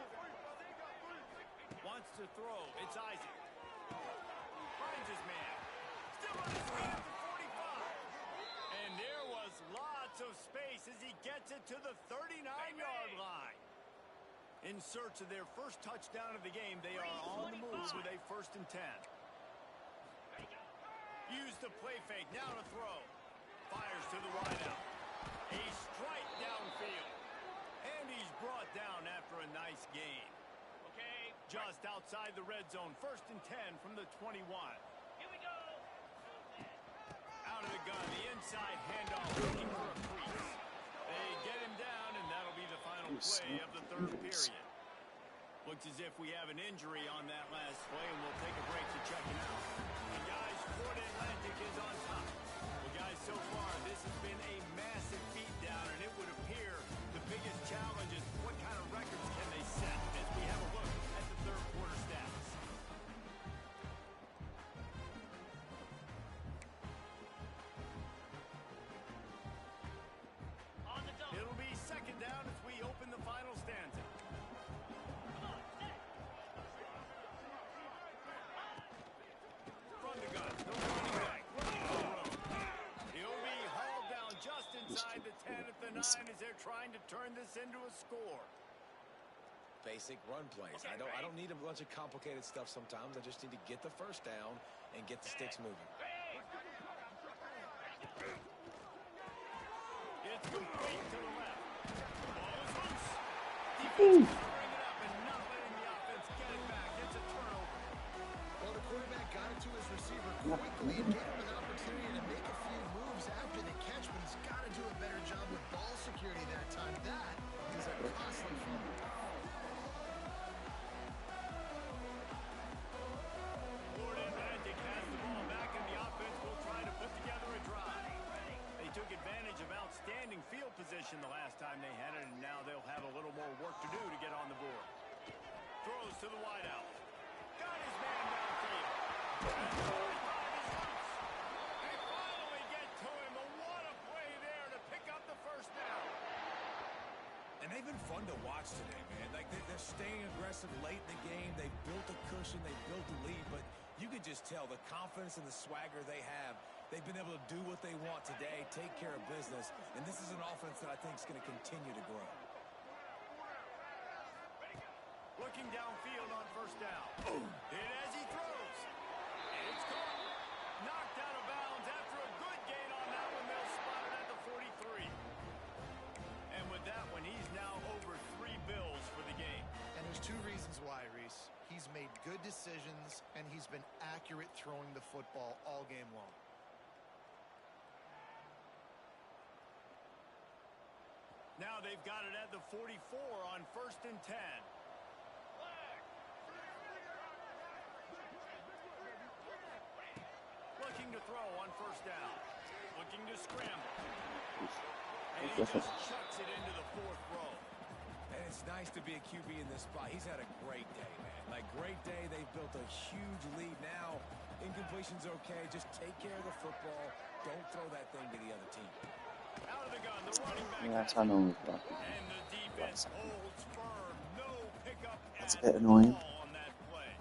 [SPEAKER 1] Wants to throw. It's Isaac. Finds his man. Still on his feet at the 45. And there was lots of space as he gets it to the 39-yard line. In search of their first touchdown of the game, they are on the move with a 1st and 10. Use the play fake, now to throw. Fires to the wideout. A strike downfield. And he's brought down after a nice gain. Okay. Just outside the red zone, 1st and 10 from the 21. Here we go. Out of the gun, the inside handoff, looking for a crease. They get him down, and that'll be the final play of the 3rd period. Looks as if we have an injury on that last play, and we'll take a break to check him out. And guys, Florida Atlantic is on top. Well, guys, so far, this has been a massive beatdown, and it would appear the biggest challenge is what kind of records can they set as we have a look at the 3rd quarter stats. It'll be 2nd down as we open the final stanza. From inside the 10 at the 9 as they're trying to turn this into a score.
[SPEAKER 4] Basic run plays. I don't need a bunch of complicated stuff sometimes. I just need to get the first down and get the sticks moving.
[SPEAKER 1] It's complete to the left. Ball is loose. Defense covering it up and not letting the offense get it back. It's a turnover.
[SPEAKER 2] Well, the quarterback got it to his receiver quickly and gave him an opportunity to make a few moves after the catch, but he's got to do a better job with ball security that time. That is a costly fumble.
[SPEAKER 1] Florida Atlantic has the ball back, and the offense will try to put together a drive. They took advantage of outstanding field position the last time they had it, and now they'll have a little more work to do to get on the board. Throws to the wideout. Got his man downfield. And the 45 is loose. They finally get to him, but what a play there to pick up the first down.
[SPEAKER 4] And they've been fun to watch today, man. Like, they're staying aggressive late in the game. They've built a cushion. They've built a lead. But you could just tell the confidence and the swagger they have. They've been able to do what they want today, take care of business. And this is an offense that I think is going to continue to grow.
[SPEAKER 1] Looking downfield on first down. Hit as he throws. And it's caught. Knocked out of bounds after a good gain on that one. They'll spot it at the 43. And with that one, he's now over 3 bills for the game.
[SPEAKER 2] And there's 2 reasons why, Reese. He's made good decisions, and he's been accurate throwing the football all game long.
[SPEAKER 1] Now they've got it at the 44 on 1st and 10. Looking to throw on first down. Looking to scramble. And he just chucks it into the 4th row.
[SPEAKER 4] And it's nice to be a QB in this spot. He's had a great day, man. Like, great day. They've built a huge lead now. Incompletion's okay. Just take care of the football. Don't throw that thing to the other team.
[SPEAKER 1] Out of the gun, the running back.
[SPEAKER 3] Yeah, that's how no one's blocking.
[SPEAKER 1] And the defense holds firm. No pickup
[SPEAKER 3] That's a
[SPEAKER 1] at
[SPEAKER 3] bit annoying.
[SPEAKER 1] all on that play.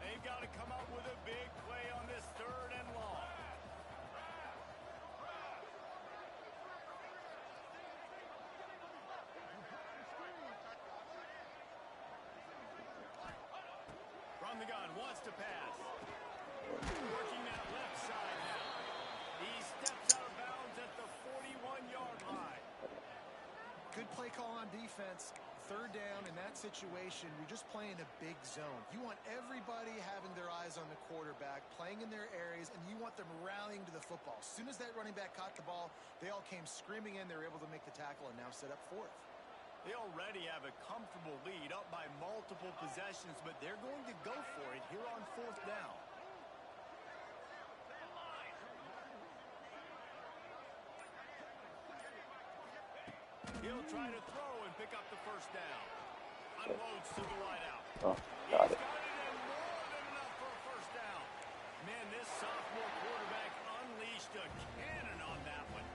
[SPEAKER 1] They've got to come up with a big play on this 3rd and long. From the gun, wants to pass. Working that left side now. He steps out of bounds at the 41-yard line.
[SPEAKER 2] Good play call on defense. 3rd down in that situation, you're just playing a big zone. You want everybody having their eyes on the quarterback, playing in their areas, and you want them rallying to the football. As soon as that running back caught the ball, they all came screaming in. They were able to make the tackle and now set up 4th.
[SPEAKER 1] They already have a comfortable lead up by multiple possessions, but they're going to go for it here on 4th down. He'll try to throw and pick up the first down. Unloads to the wideout.
[SPEAKER 3] Oh,
[SPEAKER 1] He's
[SPEAKER 3] got
[SPEAKER 1] got
[SPEAKER 3] it.
[SPEAKER 1] it and more than enough for a first down. Man, this sophomore quarterback unleashed a cannon on that one.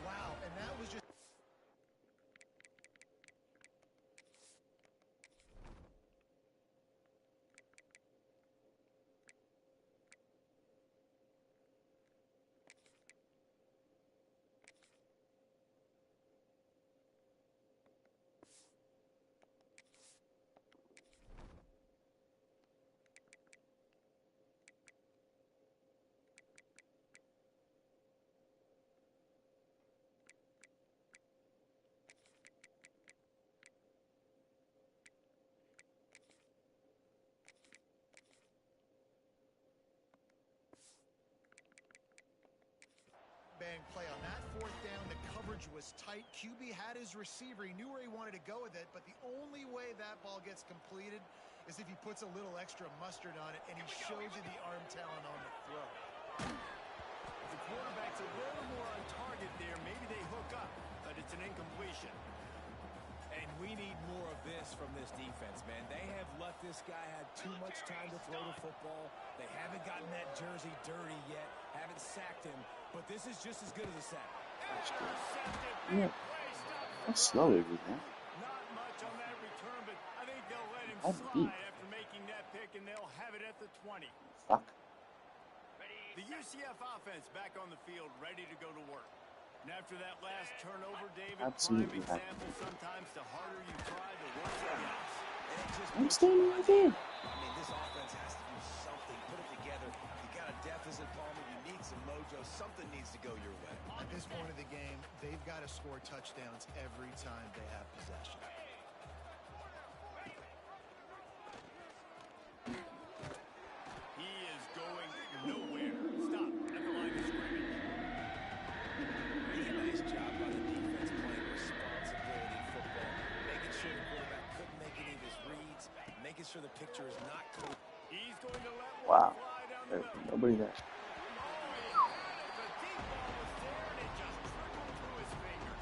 [SPEAKER 2] Wow, and that was just... bang play on that 4th down. The coverage was tight. QB had his receiver. He knew where he wanted to go with it, but the only way that ball gets completed is if he puts a little extra mustard on it, and he shows you the arm talent on the throw.
[SPEAKER 1] If the quarterback's a little more on target there, maybe they hook up, but it's an incompletion.
[SPEAKER 4] And we need more of this from this defense, man. They have let this guy have too much time to throw the football. They haven't gotten that jersey dirty yet, haven't sacked him, but this is just as good as a sack.
[SPEAKER 3] Yeah. That's slow over there.
[SPEAKER 1] Not much on that return, but I think they'll let him
[SPEAKER 3] That's
[SPEAKER 1] slide
[SPEAKER 3] deep.
[SPEAKER 1] after making that pick, and they'll have it at the 20.
[SPEAKER 3] Fuck.
[SPEAKER 1] The UCF offense back on the field, ready to go to work. And after that last turnover, David, prime
[SPEAKER 3] Absolutely happy.
[SPEAKER 1] example, sometimes the harder you try, the worse it gets.
[SPEAKER 4] And it just
[SPEAKER 3] I'm
[SPEAKER 4] puts you
[SPEAKER 3] staying
[SPEAKER 4] behind
[SPEAKER 3] right
[SPEAKER 4] the
[SPEAKER 3] there.
[SPEAKER 4] eight ball. I mean, this offense has to do something. Put it together. You got a deficit, Palmer. You need some mojo. Something needs to go your way.
[SPEAKER 2] At this point of the game, they've got to score touchdowns every time they have possession.
[SPEAKER 1] He is going nowhere. Stop at the line of scrimmage.
[SPEAKER 4] Really nice job by the defense playing responsibility football, making sure the quarterback couldn't make any of his reads, making sure the picture is not clear.
[SPEAKER 1] He's going to let one
[SPEAKER 3] Wow.
[SPEAKER 1] fly down the
[SPEAKER 3] There's
[SPEAKER 1] middle.
[SPEAKER 3] nobody there.
[SPEAKER 1] Oh, he had it. The deep ball was there, and it just trickled through his fingers.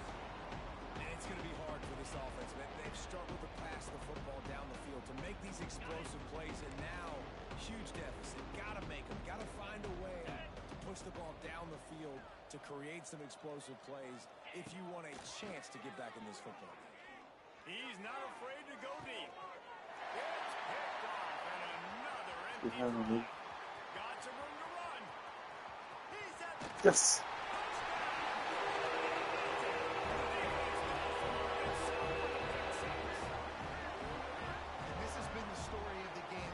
[SPEAKER 4] And it's going to be hard for this offense, man. They've struggled to pass the football down the field to make these explosive plays, and now huge deficit. Got to make them. Got to find a way to push the ball down the field to create some explosive plays if you want a chance to get back in this football game.
[SPEAKER 1] He's not afraid to go deep. It's picked off, and another
[SPEAKER 3] Good
[SPEAKER 1] empty
[SPEAKER 3] having
[SPEAKER 1] try.
[SPEAKER 3] me.
[SPEAKER 1] Got some room to run. He's at the
[SPEAKER 3] Yes.
[SPEAKER 2] And this has been the story of the game.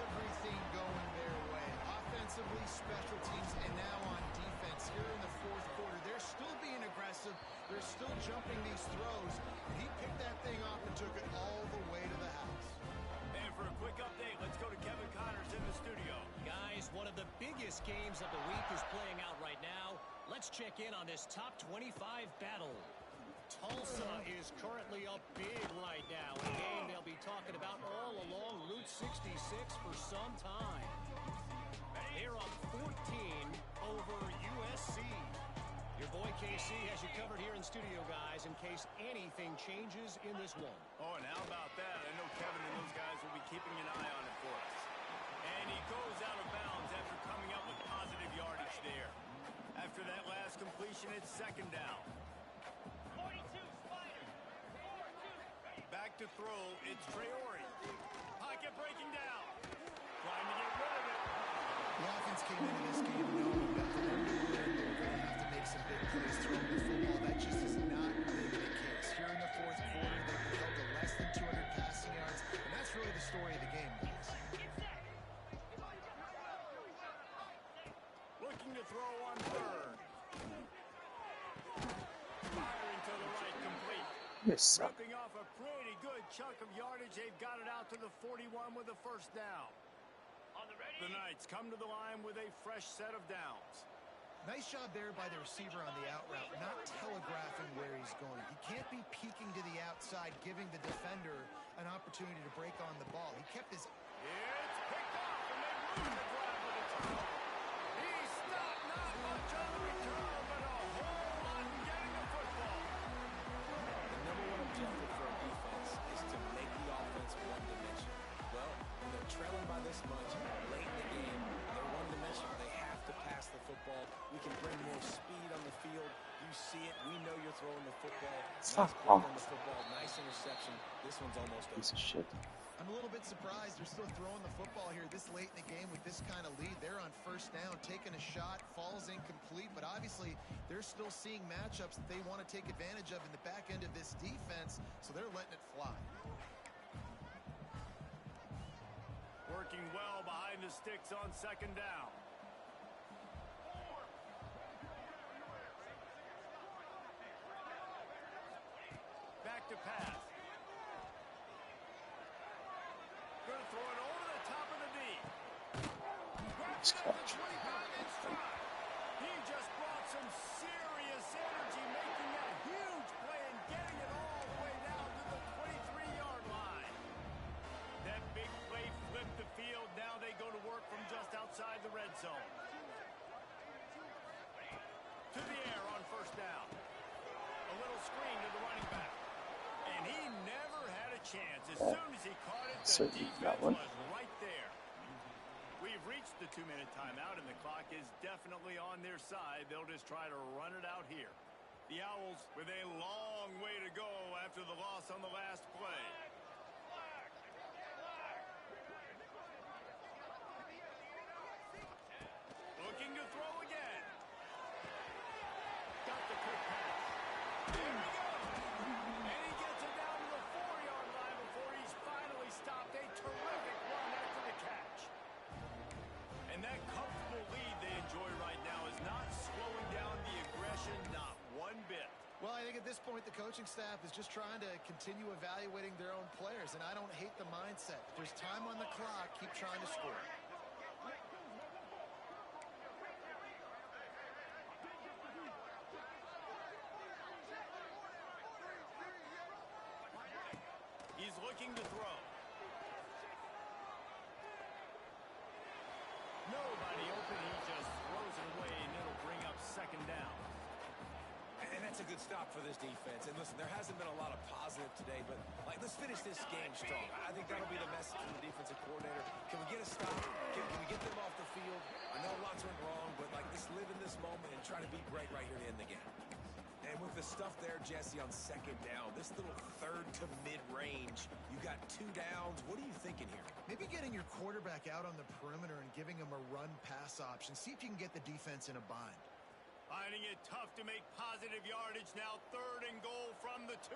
[SPEAKER 2] Everything going their way. Offensively, special teams, and now on defense here in the fourth quarter. They're still being aggressive. They're still jumping these throws. And he picked that thing off and took it all the way to the house.
[SPEAKER 1] And for a quick update, let's go to Kevin Connors in the studio.
[SPEAKER 5] Guys, one of the biggest games of the week is playing out right now. Let's check in on this top 25 battle. Tulsa is currently up big right now, a game they'll be talking about all along Route 66 for some time. They're up 14 over USC. Your boy KC has you covered here in studio, guys, in case anything changes in this one.
[SPEAKER 1] Oh, and how about that? I know Kevin and those guys will be keeping an eye on it for us. And he goes out of bounds after coming up with positive yardage there. After that last completion, it's second down. Back to throw, it's Traore. Pocket breaking down. Trying to get rid of it.
[SPEAKER 2] The offense came into this game knowing that for them to win, they were going to have to make some big plays throwing the football. That just has not been the case. Here in the fourth quarter, they've been held to less than 200 passing yards, and that's really the story of the game, guys.
[SPEAKER 1] Looking to throw on third. Firing to the right, complete.
[SPEAKER 3] Yes, sir.
[SPEAKER 1] Ripping off a pretty good chunk of yardage. They've got it out to the 41 with a first down. The Knights come to the line with a fresh set of downs.
[SPEAKER 2] Nice job there by the receiver on the out route, not telegraphing where he's going. He can't be peeking to the outside, giving the defender an opportunity to break on the ball. He kept his...
[SPEAKER 1] It's picked off, and they lose the grab with a turnover. He stopped not much on the return, but a whole lot in getting the football.
[SPEAKER 4] The number one objective for a defense is to make the offense one-dimensional. Well, when they're trailing by this much, late in the game, they're one-dimensional. They have to pass the football. We can bring more speed on the field. You see it. We know you're throwing the football.
[SPEAKER 3] Fuck
[SPEAKER 4] Nice break
[SPEAKER 3] off.
[SPEAKER 4] on the football. Nice interception. This one's almost over.
[SPEAKER 3] Piece of shit.
[SPEAKER 2] I'm a little bit surprised they're still throwing the football here this late in the game with this kind of lead. They're on first down, taking a shot, falls incomplete, but obviously they're still seeing matchups that they want to take advantage of in the back end of this defense, so they're letting it fly.
[SPEAKER 1] Working well behind the sticks on second down. Back to pass. Going to throw it over the top of the D.
[SPEAKER 3] Nice
[SPEAKER 1] Grabs it at the
[SPEAKER 3] catch.
[SPEAKER 1] 25-inch stride. He just brought some serious energy, making a huge play and getting it all the way down to the 23-yard line. That big play flipped the field. Now they go to work from just outside the red zone. To the air on first down. A little screen to the running back. And he never had a chance. As soon as he caught it, the
[SPEAKER 3] Certainly that
[SPEAKER 1] defense
[SPEAKER 3] one.
[SPEAKER 1] was right there. We've reached the 2-minute timeout, and the clock is definitely on their side. They'll just try to run it out here. The Owls with a long way to go after the loss on the last play. Looking to throw again. Got the quick
[SPEAKER 2] Well, I think at this point the coaching staff is just trying to continue evaluating their own players, and I don't hate the mindset. If there's time on the clock, keep trying to score.
[SPEAKER 1] He's looking to throw. Nobody open. He just throws it away, and it'll bring up second down.
[SPEAKER 4] And that's a good stop for this defense. And listen, there hasn't been a lot of positive today, but let's finish this game strong. I think that'll be the message from the defensive coordinator. Can we get a stop? Can we get them off the field? I know lots went wrong, but let's live in this moment and try to be great right here to end the game. And with the stuff there, Jesse, on second down, this little third to mid-range, you got 2 downs. What are you thinking here?
[SPEAKER 2] Maybe getting your quarterback out on the perimeter and giving him a run-pass option. See if you can get the defense in a bind.
[SPEAKER 1] Finding it tough to make positive yardage now. 3rd and goal from the 2.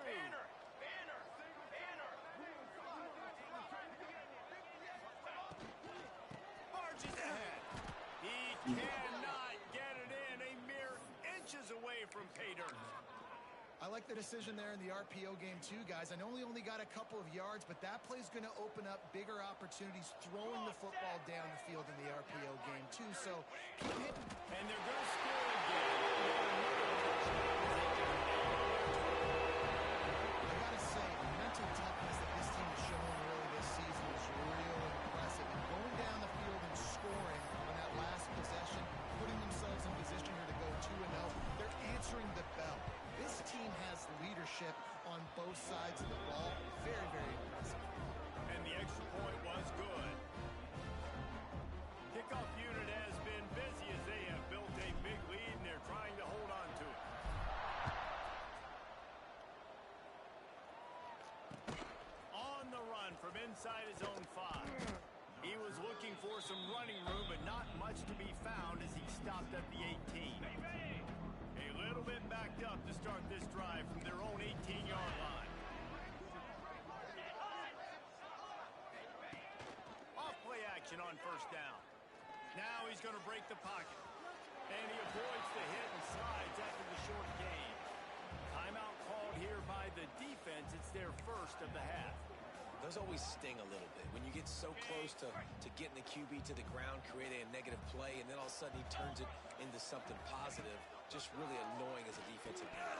[SPEAKER 1] Marches ahead. He cannot get it in. A mere inches away from pay dirt.
[SPEAKER 2] I like the decision there in the RPO game too, guys. I know he only got a couple of yards, but that play's going to open up bigger opportunities throwing the football down the field in the RPO game too. So keep hitting.
[SPEAKER 1] And they're going to score again.
[SPEAKER 2] I got to say, the mental toughness that this team is showing early this season is real impressive. And going down the field and scoring on that last possession, putting themselves in position here to go 2-0, they're answering the bell. This team has leadership on both sides of the ball. Very, very impressive.
[SPEAKER 1] And the extra point was good. Kickoff unit has been busy as they have built a big lead, and they're trying to hold on to it. On the run from inside his own 5. He was looking for some running room, but not much to be found as he stopped at the 18. A little bit backed up to start this drive from their own 18-yard line. Off play action on 1st down. Now he's going to break the pocket. And he avoids the hit and slides after the short gain. Timeout called here by the defense. It's their first of the half.
[SPEAKER 4] Those always sting a little bit when you get so close to getting the QB to the ground, creating a negative play, and then all of a sudden he turns it into something positive. Just really annoying as a defensive guy.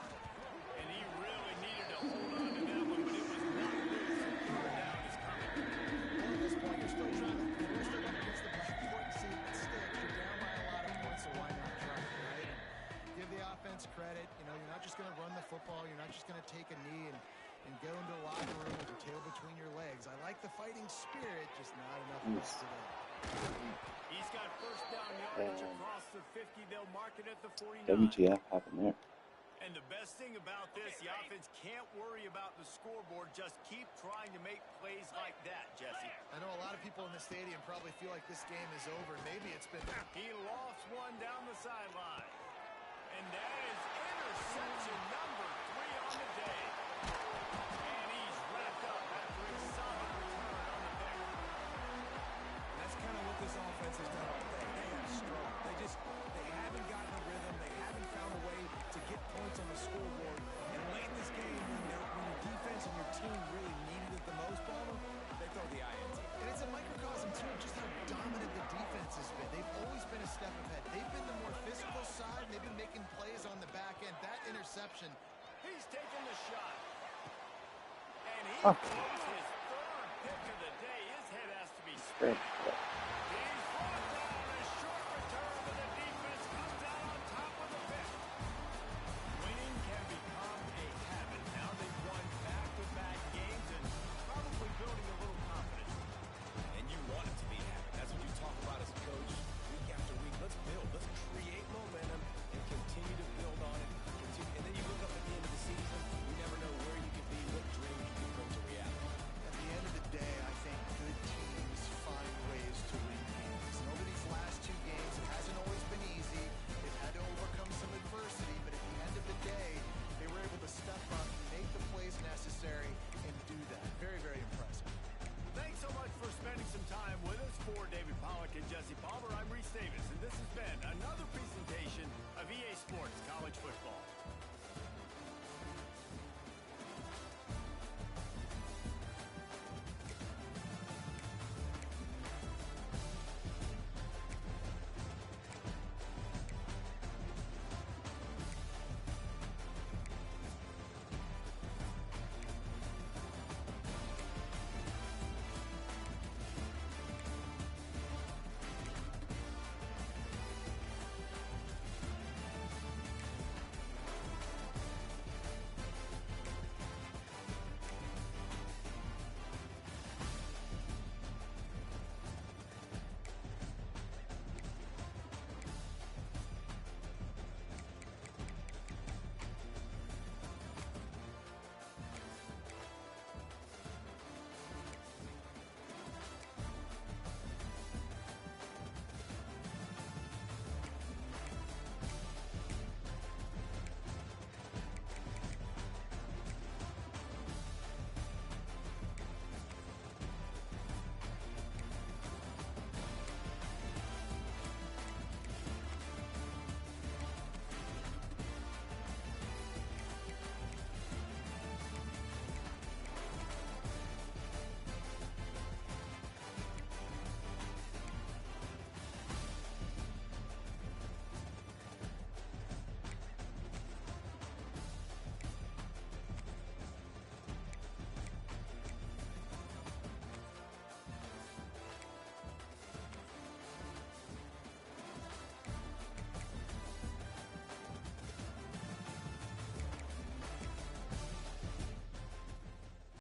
[SPEAKER 1] And he really needed to hold on to that one, but it was not loose. And 3rd down is coming.
[SPEAKER 2] Well, at this point, you're still trying to against the backcourt and see if it sticks. You're down by a lot of points, so why not try, right? And give the offense credit. You know, you're not just going to run the football. You're not just going to take a knee and go into the locker room with your tail between your legs. I like the fighting spirit, just not enough wins today.
[SPEAKER 1] He's got 1st down yardage across the 50. They'll mark it at the 49.
[SPEAKER 3] WTF happened there?
[SPEAKER 1] And the best thing about this, the offense can't worry about the scoreboard. Just keep trying to make plays like that, Jesse.
[SPEAKER 2] I know a lot of people in the stadium probably feel like this game is over. Maybe it's been...
[SPEAKER 1] He lofts one down the sideline. And that is interception number 3 on the day. And he's wrapped up after a solid return on the pick.
[SPEAKER 4] That's kind of what this offense has done all day. They have struggled. They haven't gotten a rhythm. They haven't found a way to get points on the scoreboard. And late in this game, when your defense and your team really needed it the most, Ballmer, they throw the INT.
[SPEAKER 2] And it's a microcosm, too, of just how dominant the defense has been. They've always been a step ahead. They've been the more physical side, and they've been making plays on the back end. That interception.
[SPEAKER 1] He's taking the shot. And he throws his 3rd pick of the day. His head has to be straight.